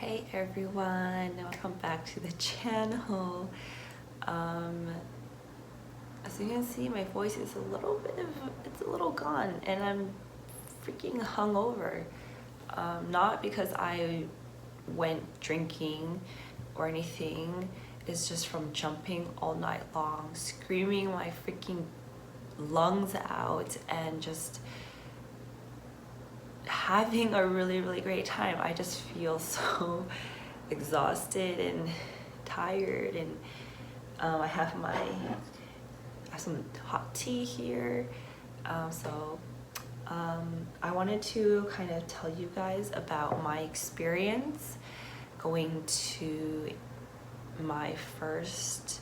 Hey everyone, welcome back to the channel. As you can see, my voice is it's a little gone and I'm freaking hungover. Not because I went drinking or anything, it's just from jumping all night long, screaming my freaking lungs out and just having a really great time. I just feel so exhausted and tired, and I have some hot tea here. I wanted to kind of tell you guys about my experience going to my first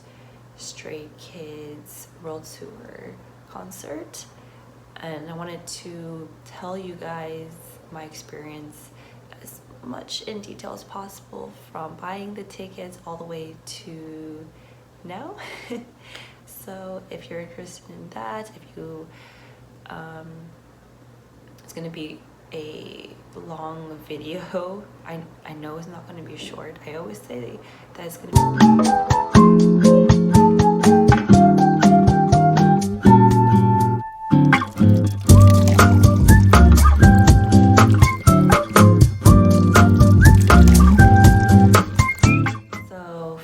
Stray Kids World Tour concert. And I wanted to tell you guys my experience as much in detail as possible, from buying the tickets all the way to now. So if you're interested in that, if you it's gonna be a long video. I know it's not gonna be short. I always say that it's gonna be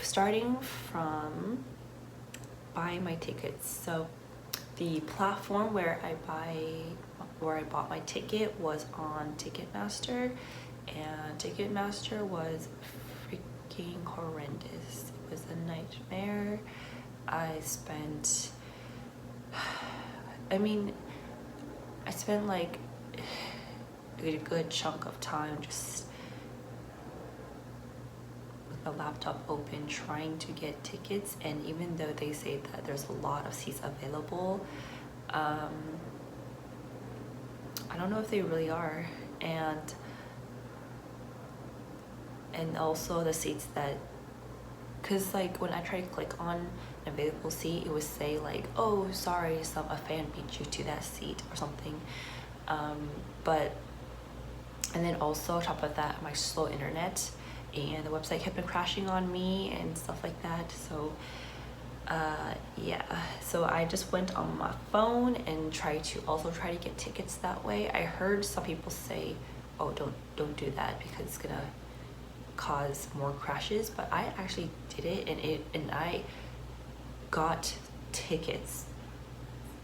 starting from buying my tickets. So the platform where I bought my ticket was on Ticketmaster, and Ticketmaster was freaking horrendous. It was a nightmare. I spent like a good chunk of time just a laptop open trying to get tickets, and even though they say that there's a lot of seats available, I don't know if they really are. And also the seats that, because like when I try to click on an available seat, it would say like, oh sorry, a fan beat you to that seat or something. And then also on top of that, my slow internet, and the website kept on crashing on me and stuff like that. So yeah, so I just went on my phone and tried to get tickets that way. I heard some people say, oh, don't do that because it's gonna cause more crashes, but I actually did it, and I got tickets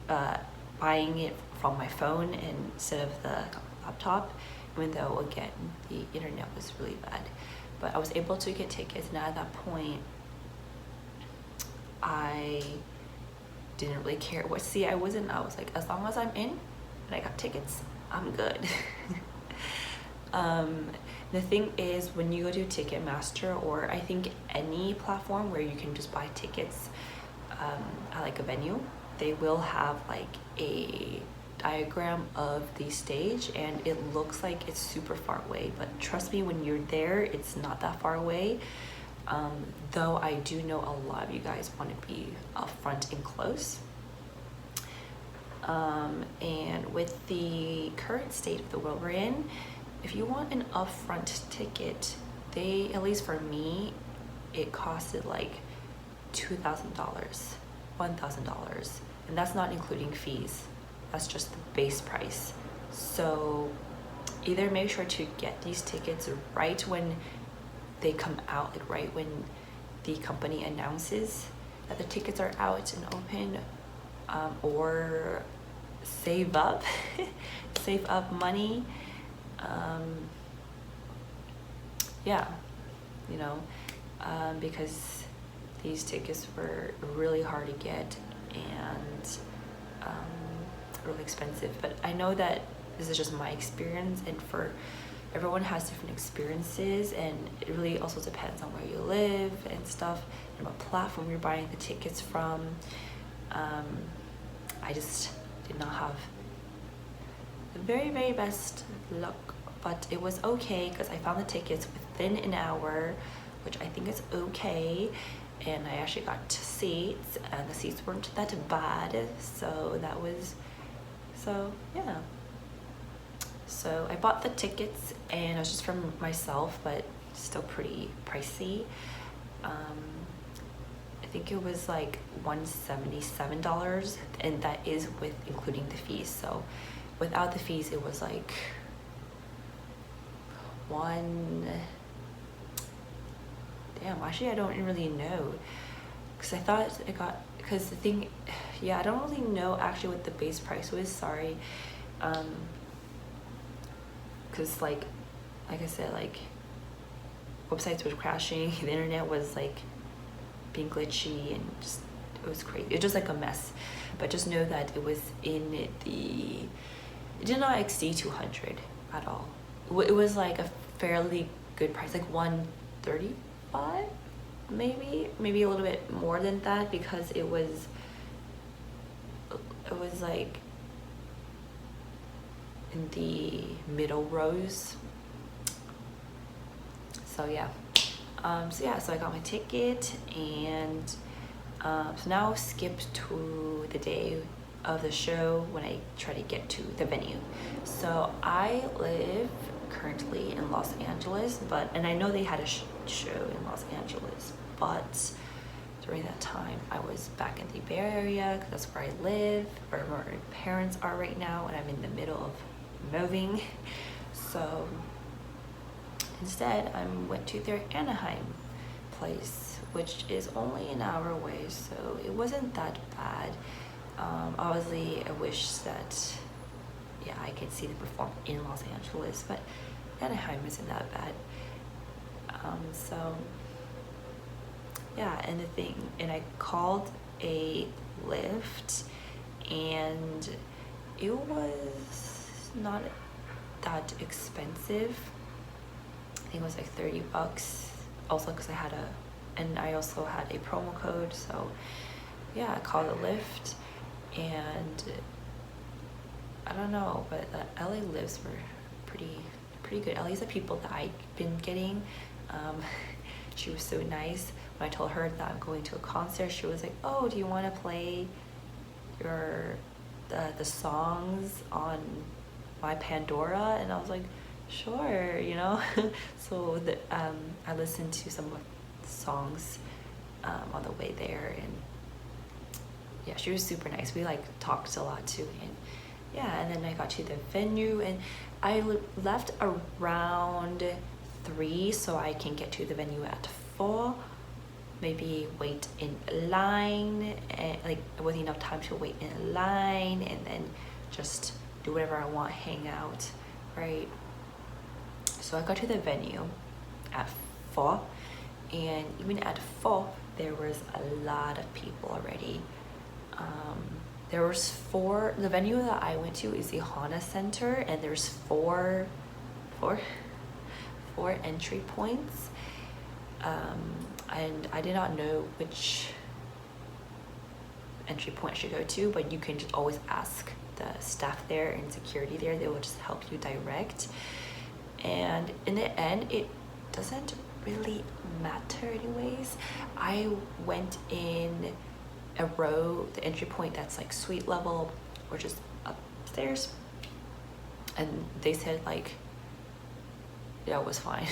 buying it from my phone instead of the laptop, even though again the internet was really bad. But I was able to get tickets, and at that point I didn't really care what seat I was in. I was like, as long as I'm in and I got tickets, I'm good. The thing is, when you go to Ticketmaster, or I think any platform where you can just buy tickets at like a venue, they will have like a diagram of the stage, and it looks like it's super far away, but trust me, when you're there, it's not that far away. Though I do know a lot of you guys want to be up front and close. And with the current state of the world we're in, if you want an upfront ticket, at least for me, it costed like $2,000, $1,000, and that's not including fees. That's just the base price. So either make sure to get these tickets right when they come out, like right when the company announces that the tickets are out and open, or save up save up money. Yeah, you know, because these tickets were really hard to get and really expensive. But I know that this is just my experience, and for everyone has different experiences, and it really also depends on where you live and stuff, and what platform you're buying the tickets from. I just did not have the very best luck, but it was okay because I found the tickets within an hour, which I think is okay. And I actually got seats, and the seats weren't that bad, so yeah. So I bought the tickets, and it was just for myself, but still pretty pricey. I think it was like $177, and that is with including the fees. So without the fees, it was like actually I don't really know, because I thought it got, because the thing, yeah, I don't really know actually what the base price was, sorry. Because like I said, like websites were crashing, the internet was like being glitchy, and just, it was crazy. It was just like a mess. But just know that it was it did not exceed 200 at all. It was like a fairly good price, like 135, maybe a little bit more than that, because it was like in the middle rows. So yeah. So I got my ticket, and so now skip to the day of the show when I try to get to the venue. So I live currently in Los Angeles, and I know they had a show in Los Angeles, but during that time I was back in the Bay Area, because that's where I live, where my parents are right now, and I'm in the middle of moving. So instead, I went to their Anaheim place, which is only an hour away, so it wasn't that bad. Obviously, I wish that, yeah, I could see them perform in Los Angeles, but Anaheim isn't that bad. So, yeah, and I called a Lyft, and it was not that expensive. I think it was like $30, also because I also had a promo code. So yeah, I called a Lyft, and I don't know, but the LA Lyfts were pretty good. At least the people that I've been getting, she was so nice. When I told her that I'm going to a concert, she was like, "Oh, do you want to play the songs on my Pandora?" And I was like, sure, you know. So I listened to some of the songs on the way there, and yeah, she was super nice. We like talked a lot too, and yeah, and then I got to the venue, and I left around 3 so I can get to the venue at 4. Maybe wait in line, and like with enough time to wait in line, and then just do whatever I want, hang out, right? So I got to the venue at 4, and even at 4, there was a lot of people already. There was 4, the venue that I went to is the Hana Center, and there's 4 entry points. And I did not know which entry point I should go to, but you can just always ask the staff there and security there. They will just help you direct. And in the end, it doesn't really matter anyways. I went in a row, the entry point that's like suite level, or just upstairs, and they said like, yeah, it was fine.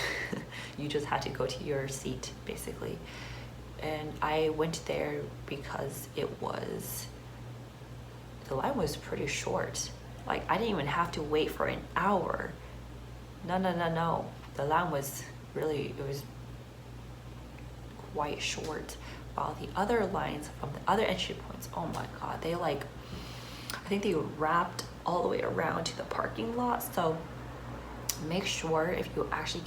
You just had to go to your seat basically. And I went there because the line was pretty short. Like, I didn't even have to wait for an hour. No. The line was really, it was quite short. While the other lines from the other entry points, oh my God, they like, I think they wrapped all the way around to the parking lot. So make sure if you actually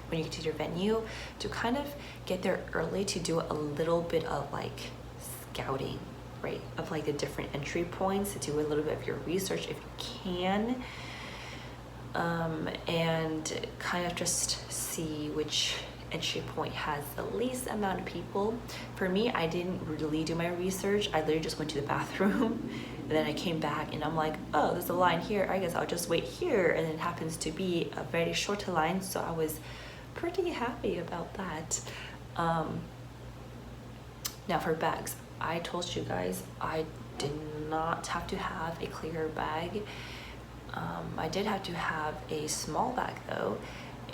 when you get to your venue, to kind of get there early to do a little bit of like scouting, right? Of like the different entry points, to do a little bit of your research if you can. And kind of just see which entry point has the least amount of people. For me, I didn't really do my research. I literally just went to the bathroom, and then I came back and I'm like, oh, there's a line here, I guess I'll just wait here. And it happens to be a very short line, so I was pretty happy about that. Now for bags, I told you guys I did not have to have a clear bag. I did have to have a small bag though,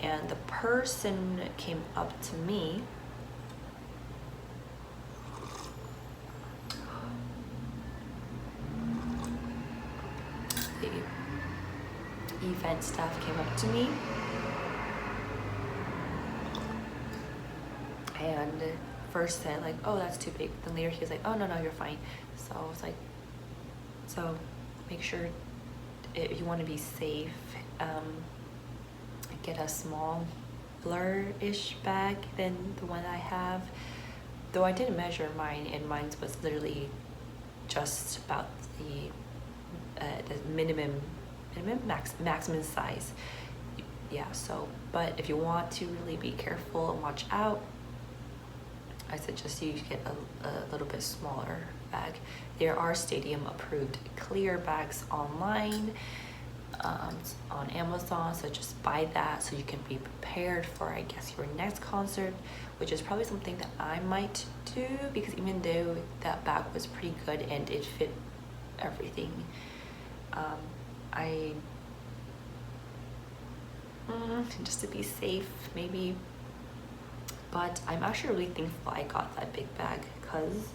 and the person came up to me. The event staff came up to me and first said like, oh, that's too big. Then later he was like, oh, no, you're fine. So I was like, so make sure if you want to be safe, get a smaller-ish bag than the one I have. Though I did measure mine, and mine was literally just about the maximum size. Yeah, so, but if you want to really be careful and watch out, I suggest you get a little bit smaller bag. There are stadium approved clear bags online, on Amazon, so just buy that so you can be prepared for, I guess, your next concert, which is probably something that I might do, because even though that bag was pretty good and it fit everything, just to be safe maybe. But I'm actually really thankful I got that big bag, cause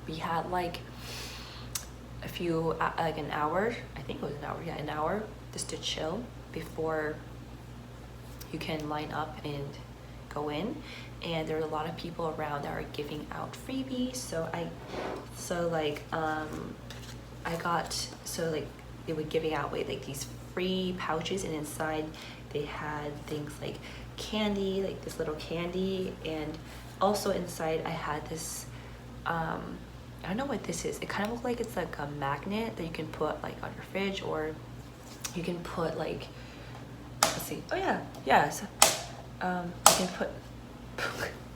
we had like an hour, I think it was an hour, yeah, an hour just to chill before you can line up and go in. And there are a lot of people around that are giving out freebies, so they were giving out like these free pouches, and inside they had things like candy, like this little candy, and also inside I had this I don't know what this is. It kind of looks like it's like a magnet that you can put like on your fridge, or you can put like, let's see, oh yeah, so, you can put,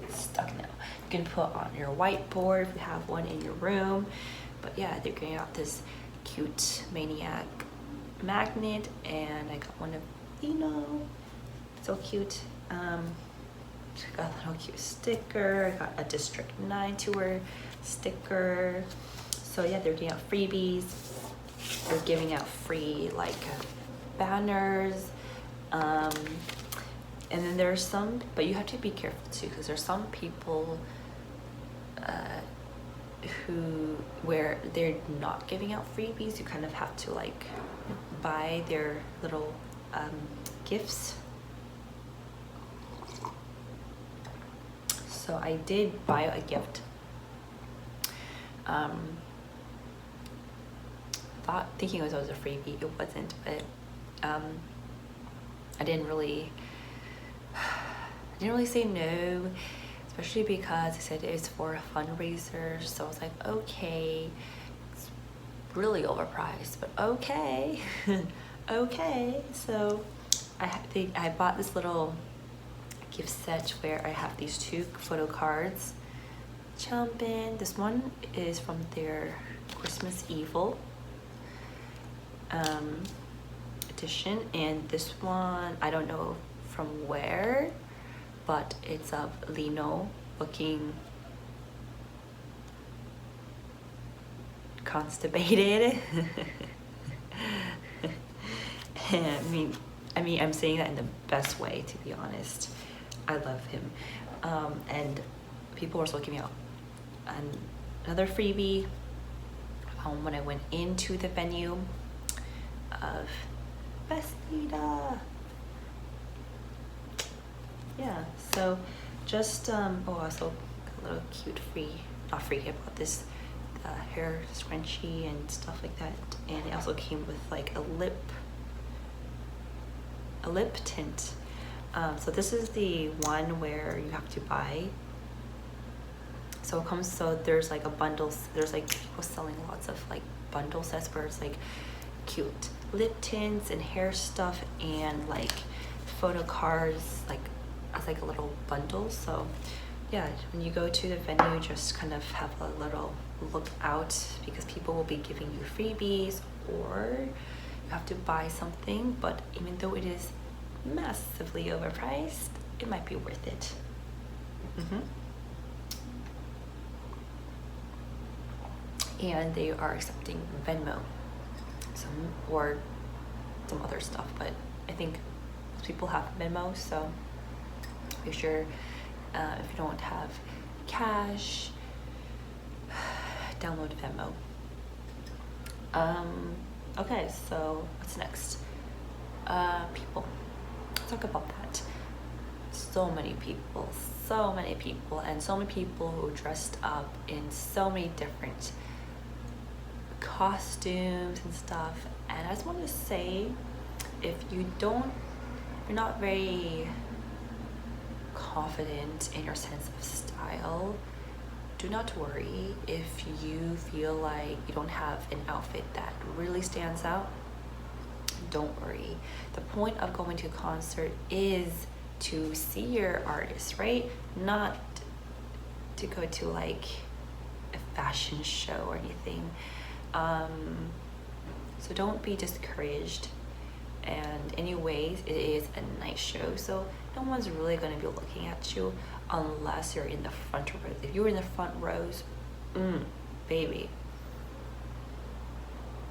it's stuck now. You can put on your whiteboard if you have one in your room. But yeah, they're getting out this Kids Maniac magnet, and I got one of, so cute. Got a little cute sticker. I got a District 9 tour sticker. So yeah, they're giving out freebies. They're giving out free like banners. And then there's some, but you have to be careful too, because there's some people where they're not giving out freebies. You kind of have to like buy their little gifts. So I did buy a gift. Thinking it was a freebie, it wasn't, but I didn't really say no, especially because I said it's for a fundraiser. So I was like, okay, it's really overpriced, but okay. Okay, so I bought this little gift set where I have these 2 photo cards. Jump in. This one is from their Christmas Evil edition, and this one I don't know from where, but it's of Lino looking constipated. I mean, I'm saying that in the best way, to be honest. I love him. And people were still giving out another freebie when I went into the venue of Vestida. Yeah, so just also a little cute not free, I bought this hair scrunchie and stuff like that, and it also came with like a lip tint. So this is the one where you have to buy. So there's like a bundle, there's like people selling lots of like bundle sets where it's like cute lip tints and hair stuff and like photo cards, like as like a little bundle. So yeah, when you go to the venue, just kind of have a little look out, because people will be giving you freebies, or you have to buy something. But even though it is massively overpriced, it might be worth it. and they are accepting Venmo, or some other stuff, but I think most people have Venmo, so make sure if you don't have cash, download Venmo. Okay, so what's next? People. Let's talk about that. So many people, and so many people who dressed up in so many different costumes and stuff. And I just want to say, if you're not very confident in your sense of style, do not worry if you feel like you don't have an outfit that really stands out. Don't worry. The point of going to a concert is to see your artist, right? Not to go to like a fashion show or anything. So don't be discouraged. And anyways, it is a night show, so no one's really going to be looking at you unless you're in the front row. If you're in the front rows, baby,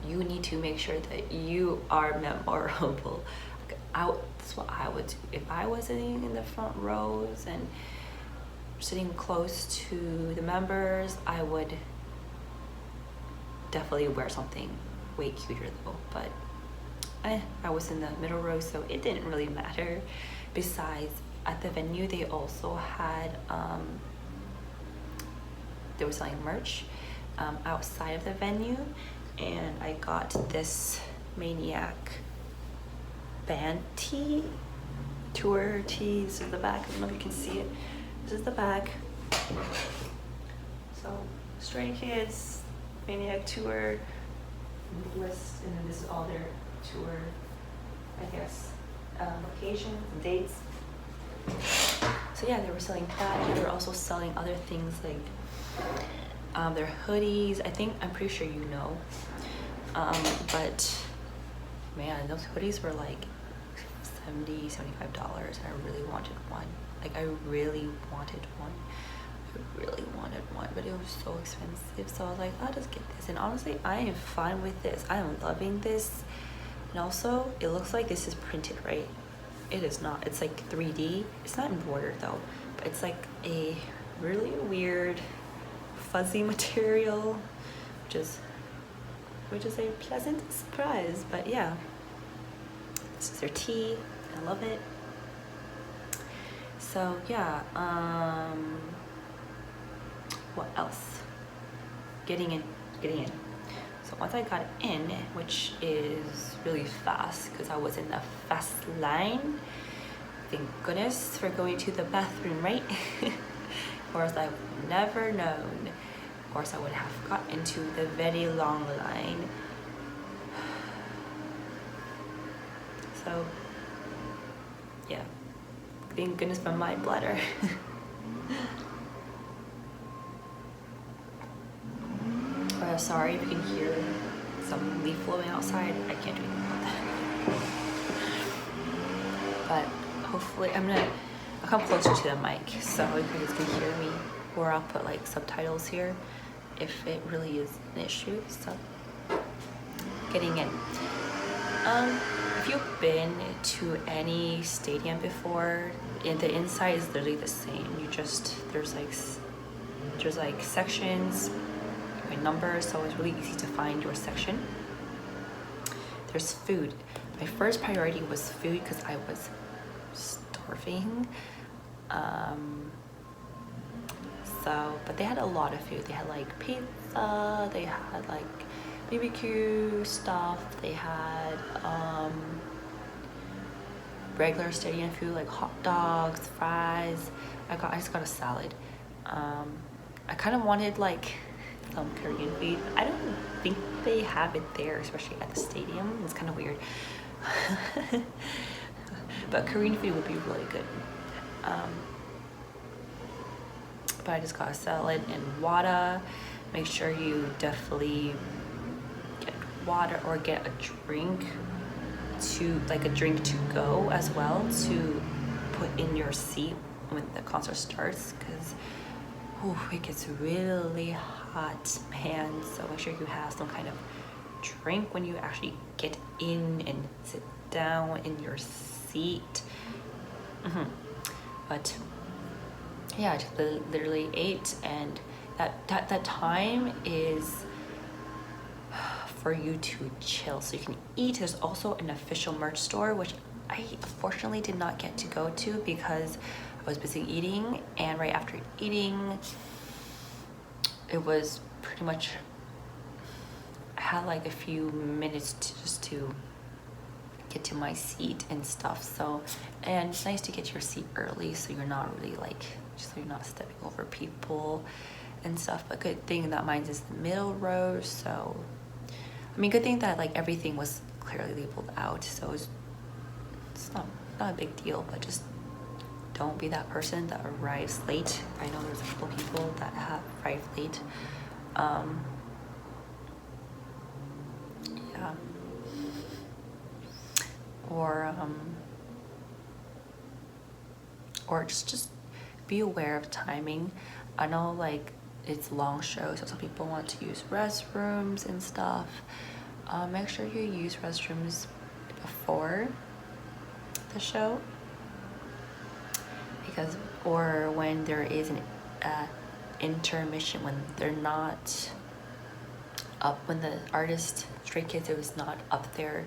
you need to make sure that you are memorable. That's what I would do. If I was sitting in the front rows and sitting close to the members, I would definitely wear something way cuter though, but I was in the middle row, so it didn't really matter. Besides, at the venue, they also had, they were selling merch outside of the venue, and I got this Maniac band tee, tour tee. This is the back. I don't know if you can see it. This is the back. So, Stray Kids, Maniac tour list, and then this is all their tour, I guess, locations and dates. So yeah, they were selling that, and they were also selling other things like their hoodies. I'm pretty sure you know, but man, those hoodies were like $75. I really wanted one. Like I really wanted one, but it was so expensive. So I was like, I'll just get this. And honestly, I am fine with this. I am loving this. And also, it looks like this is printed, right? It is not. It's like 3D. It's not embroidered though, but it's like a really weird fuzzy material, which is a pleasant surprise. But yeah, this is their tee. I love it. So yeah, what else? Getting in. So once I got in, which is really fast because I was in the fast line, thank goodness for going to the bathroom, right? Or else I would never known, or else I would have got into the very long line. So yeah, thank goodness for my bladder. Sorry if you can hear some leaf blowing outside. I can't do anything about that. But hopefully I'll come closer to the mic so you guys can hear me, or I'll put like subtitles here if it really is an issue. So getting in. If you've been to any stadium before, the inside is literally the same. There's like sections, numbers, so it's really easy to find your section. There's food. My first priority was food because I was starving. But they had a lot of food. They had like pizza, they had like BBQ stuff, they had regular stadium food like hot dogs, fries. I just got a salad. I kind of wanted like some Korean food. I don't think they have it there, especially at the stadium. It's kind of weird. But Korean food would be really good. But I just got a salad and water. Make sure you definitely get water or get a drink to go as well to put in your seat when the concert starts, because it gets really hot. hot, man. So make sure you have some kind of drink when you actually get in and sit down in your seat. But yeah, I just literally ate, and that time is for you to chill so you can eat. There's also an official merch store, which I unfortunately did not get to go to because I was busy eating, and right after eating it was pretty much, I had like a few minutes to get to my seat and stuff. So, and it's nice to get your seat early so you're not really like, so you're not stepping over people and stuff. But good thing that mine is the middle row, so I mean, good thing that like everything was clearly labeled out, so it's not a big deal. But just don't be that person that arrives late. I know there's a couple people that have arrived late. Yeah. Or just be aware of timing. I know like it's long shows, so some people want to use restrooms and stuff. Make sure you use restrooms before the show, because, or when there is an intermission, when they're not up, when the artist Stray Kids is not up there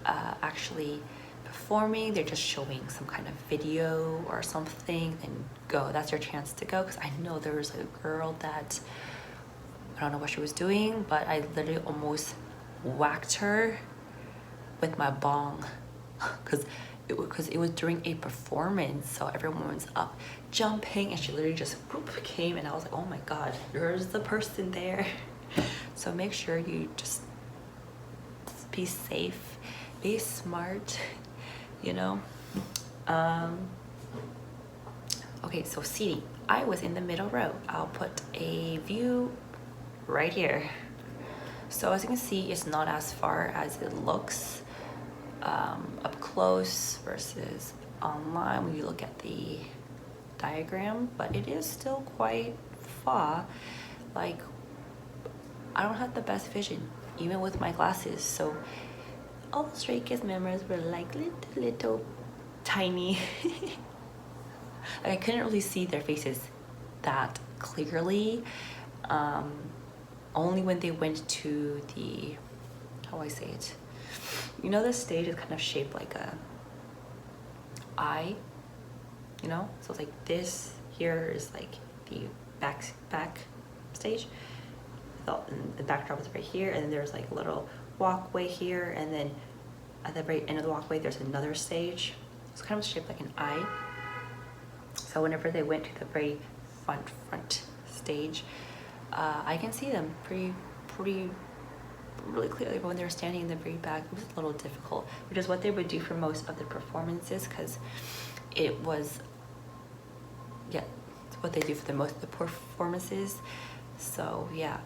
actually performing, they're just showing some kind of video or something, and go. That's your chance to go. Because I know there was a girl that, I don't know what she was doing, but I literally almost whacked her with my bong because it was during a performance, so everyone was up jumping, and she literally just whoop, came, and I was like, oh my god, there's the person there. So make sure you just be safe, be smart, you know. Okay, so seating, I was in the middle row. I'll put a view right here. So as you can see, it's not as far as it looks up close versus online when you look at the diagram, but it is still quite far. Like, I don't have the best vision even with my glasses, so all the Stray Kids members were like little tiny. Like, I couldn't really see their faces that clearly. Only when they went to the, how do I say it? You know, the stage is kind of shaped like a eye, you know? So it's like this here is like the back stage. The backdrop is right here, and then there's like a little walkway here, and then at the very end of the walkway there's another stage. It's kind of shaped like an eye. So whenever they went to the very front stage, I can see them really clearly, but when they were standing in the very back, it was a little difficult, which is what they would do for most of the performances, because it was, yeah, it's what they do for the most of the performances. So yeah,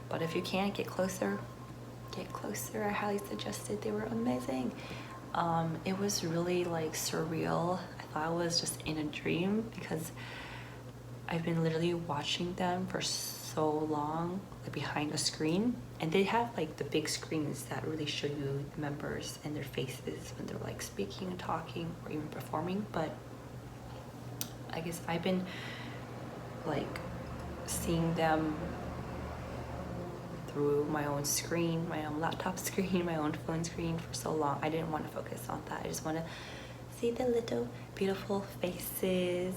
but if you can get closer, I highly suggest it. They were amazing. It was really like surreal. I thought I was just in a dream, because I've been literally watching them for so long, like behind a screen, and they have like the big screens that really show you the members and their faces when they're like speaking and talking or even performing. But I guess I've been like seeing them through my own screen, my own laptop screen, my own phone screen for so long. I didn't want to focus on that. I just want to see the little beautiful faces,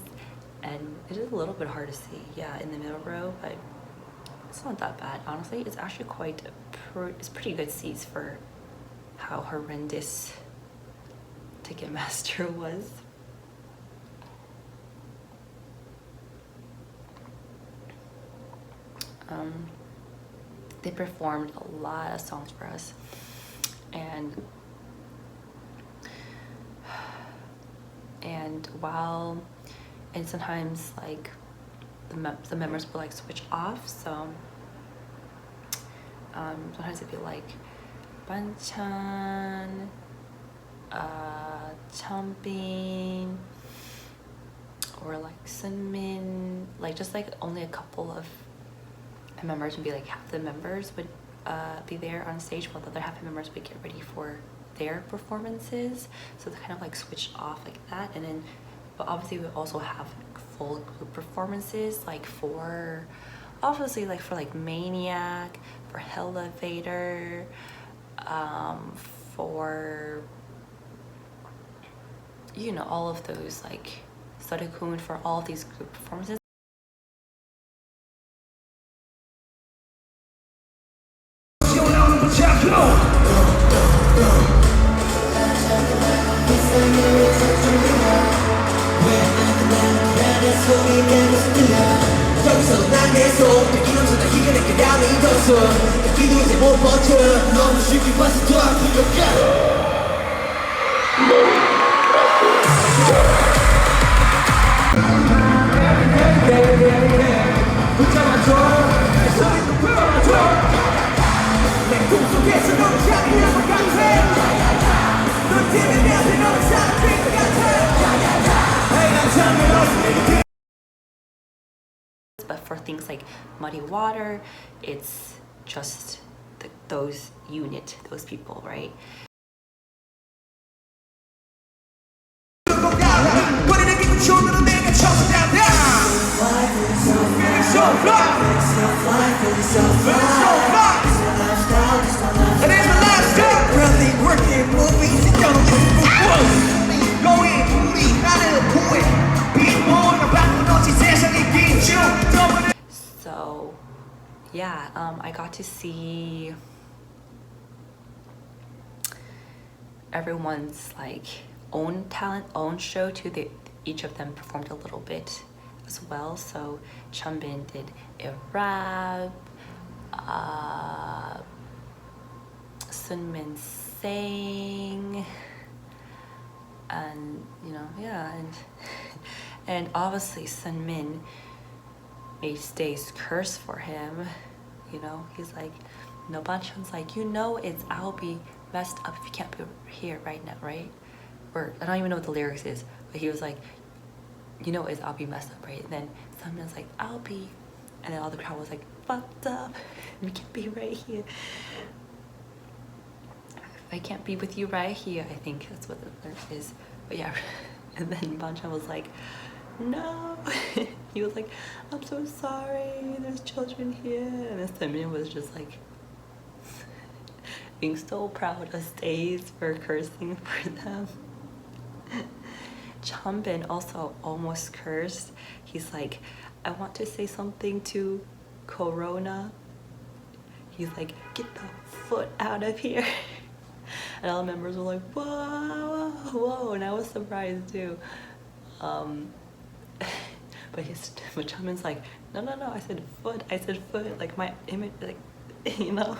and it is a little bit hard to see, yeah, in the middle row, but it's not that bad. Honestly, it's actually quite it's pretty good seats for how horrendous Ticketmaster was. They performed a lot of songs for us, and while, and sometimes like the members will like switch off, so sometimes it'd be like Banchan, Changbin, or like Sunmin, like just like only a couple of members would be like, half the members would be there on stage while the other half the members would get ready for their performances. So they kind of like switched off like that. And then, but obviously we also have full group performances, like for obviously like for like Maniac, for Elevator, for, you know, all of those, like soooo, for all of these group performances. But for things like Muddy Water, it's just those people, right? So yeah, I got to see everyone's like own talent, own show too. Each of them performed a little bit as well. So Chanbin did a rap, Sunmin sang, and you know, yeah, and obviously Sunmin made Stay's curse for him. You know, he's like, no, Banchan's like, you know, I'll be messed up if you can't be here right now, right? Or I don't even know what the lyrics is, but he was like, you know, I'll be messed up, right? And then someone's like, I'll be, and then all the crowd was like, fucked up, we can't be right here. I can't be with you right here. I think that's what the lyric is. But yeah, and then Banchan was like, no. He was like, I'm so sorry, there's children here. And then Sunmin was just like being so proud of Stays for cursing for them. Chanbin also almost cursed. He's like, I want to say something to Corona. He's like, get the foot out of here. And all the members were like, whoa, whoa, and I was surprised too. But Chanbin's like, no, I said foot, like my image, like, you know.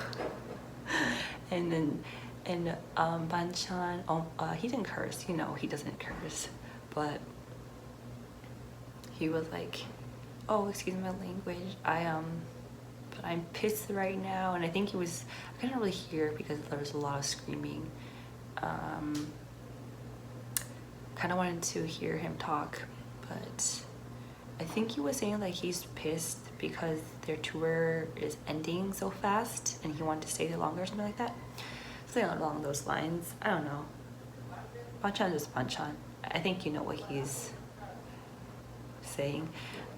And then, Banchan, he didn't curse, you know, he doesn't curse, but he was like, oh, excuse my language, but I'm pissed right now. And I think I couldn't really hear because there was a lot of screaming. Kind of wanted to hear him talk, but I think he was saying like he's pissed because their tour is ending so fast and he wanted to stay there longer or something like that. Something along those lines. I don't know. Banchan is Banchan. I think you know what he's saying.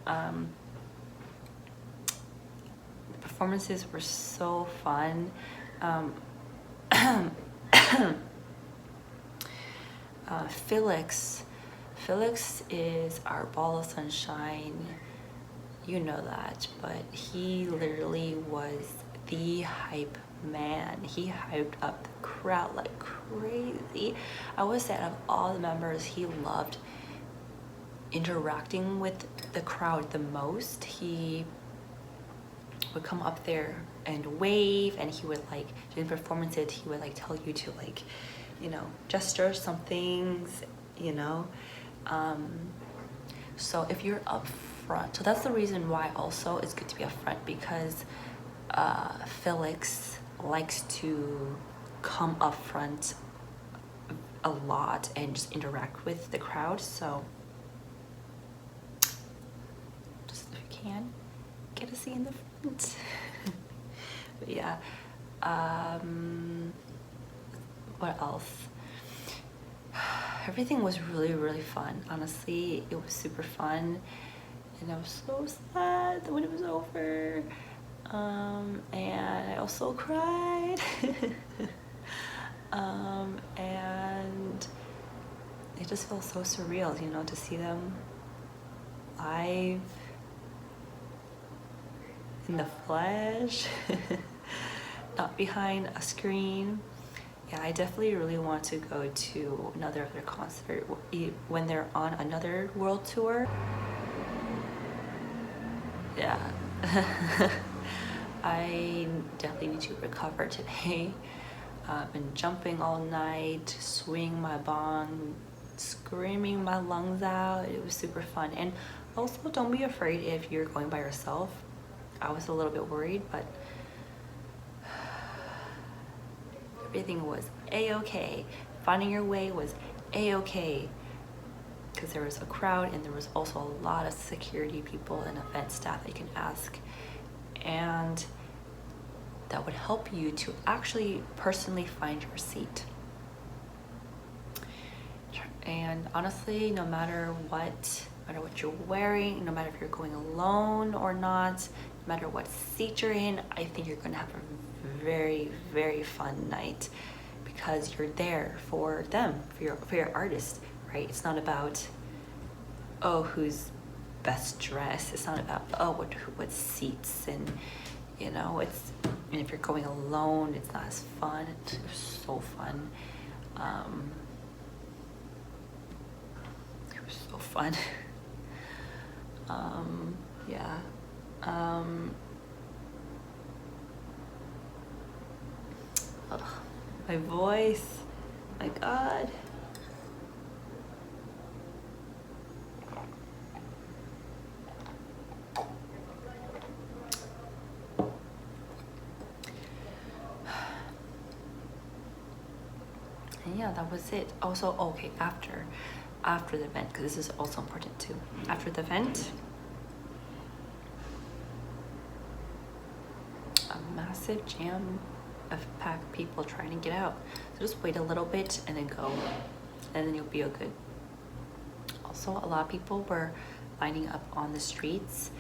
The performances were so fun. Felix is our ball of sunshine, you know that, but he literally was the hype man. He hyped up the crowd like crazy. I would say out of all the members, he loved interacting with the crowd the most. He would come up there and wave, and he would like, during performances, he would like tell you to like, you know, gesture some things, you know. So if you're up front, so that's the reason why also it's good to be up front, because Felix likes to come up front a lot and just interact with the crowd. So just if you can, get a seat in the front. But yeah, what else? Everything was really fun. Honestly, it was super fun, and I was so sad when it was over. And I also cried. And it just felt so surreal, you know, to see them live in the flesh, not behind a screen. Yeah, I definitely really want to go to another of their concert when they're on another world tour. Yeah. I definitely need to recover today. Been jumping all night, swinging my bong, screaming my lungs out. It was super fun. And also, don't be afraid if you're going by yourself. I was a little bit worried, but everything was a-okay. Finding your way was a-okay, because there was a crowd and there was also a lot of security people and event staff that you can ask, and that would help you to actually personally find your seat. And honestly, no matter what you're wearing, no matter if you're going alone or not, no matter what seat you're in, I think you're gonna have a very fun night, because you're there for them, for your artist, right? It's not about, oh, who's best dressed. It's not about, oh, what seats, and you know, and if you're going alone, it's not as fun. It's so fun. It was so fun. Yeah. Ugh, my voice, my God. And yeah, that was it. Also, okay, after the event, because this is also important too. After the event, a massive jam of packed people trying to get out. So just wait a little bit and then go, and then you'll be good. Also, a lot of people were lining up on the streets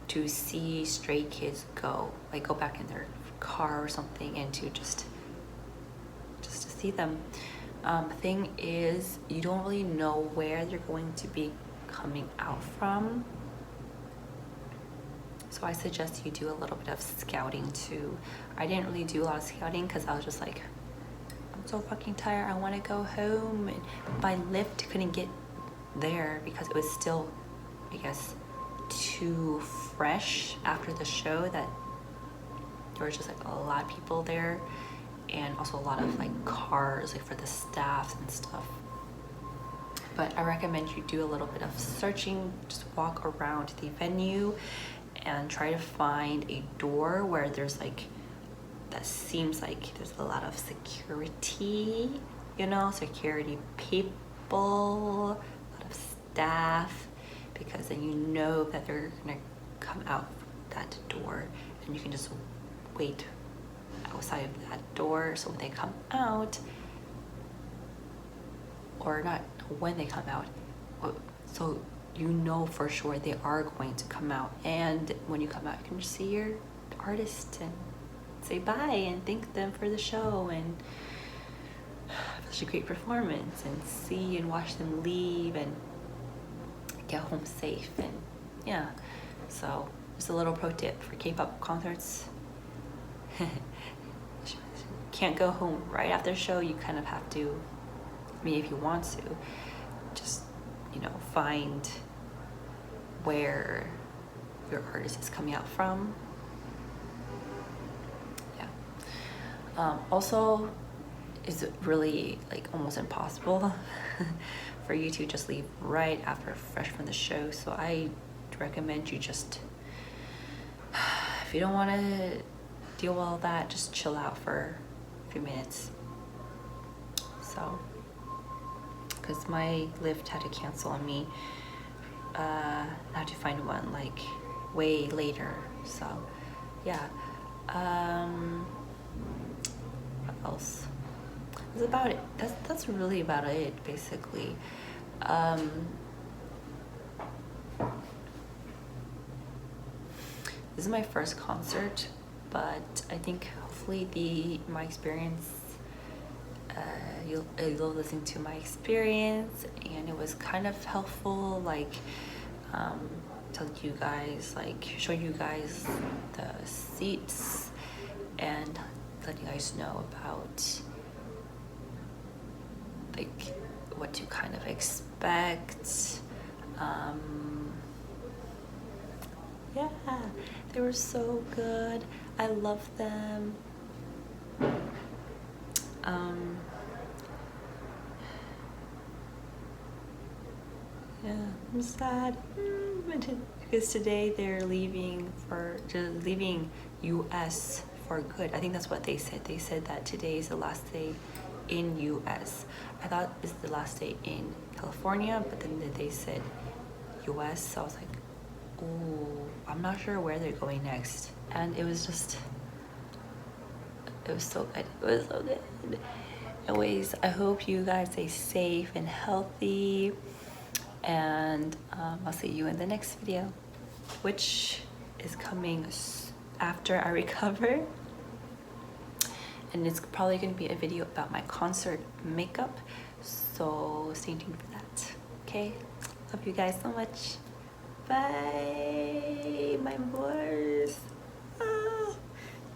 to see Stray Kids go back in their car or something, and to just to see them. Thing is, you don't really know where they're going to be coming out from. So I suggest you do a little bit of scouting too. I didn't really do a lot of scouting because I was just like, I'm so fucking tired, I want to go home. And my lift couldn't get there because it was still, I guess, too fresh after the show, that there was just like a lot of people there, and also a lot of like cars, like for the staff and stuff. But I recommend you do a little bit of searching, just walk around the venue and try to find a door where there's like, that seems like there's a lot of security, you know, security people, a lot of staff, because then you know that they're gonna come out that door, and you can just wait outside of that door. So when they come out, or not when they come out, so you know for sure they are going to come out, and when you come out, you can just see your artist and say bye and thank them for the show and such a great performance, and see and watch them leave and get home safe. And yeah, so just a little pro tip for K-pop concerts. Can't go home right after the show. You kind of have to, I mean, if you want to, just, you know, find where your artist is coming out from. Yeah. Also, it's really like almost impossible for you to just leave right after fresh from the show. So I recommend you just, if you don't want to deal with all that, just chill out for a few minutes. So, because my Lyft had to cancel on me, I had to find one like way later So yeah, what else? That's about it. That's really about it, basically. This is my first concert, but I think hopefully my experience, you'll listen to my experience, and it was kind of helpful, like tell you guys, like show you guys the seats and let you guys know about like what to kind of expect. Yeah, they were so good. I love them. Yeah, I'm sad because today they're leaving US for good. I think that's what they said. They said that today is the last day in US. I thought it's the last day in California, but then they said US, so I was like, ooh, I'm not sure where they're going next. And it was so good. It was so good. Anyways, I hope you guys stay safe and healthy, and I'll see you in the next video, which is coming after I recover, and it's probably going to be a video about my concert makeup, so stay tuned for that. Okay, love you guys so much. Bye, my boys.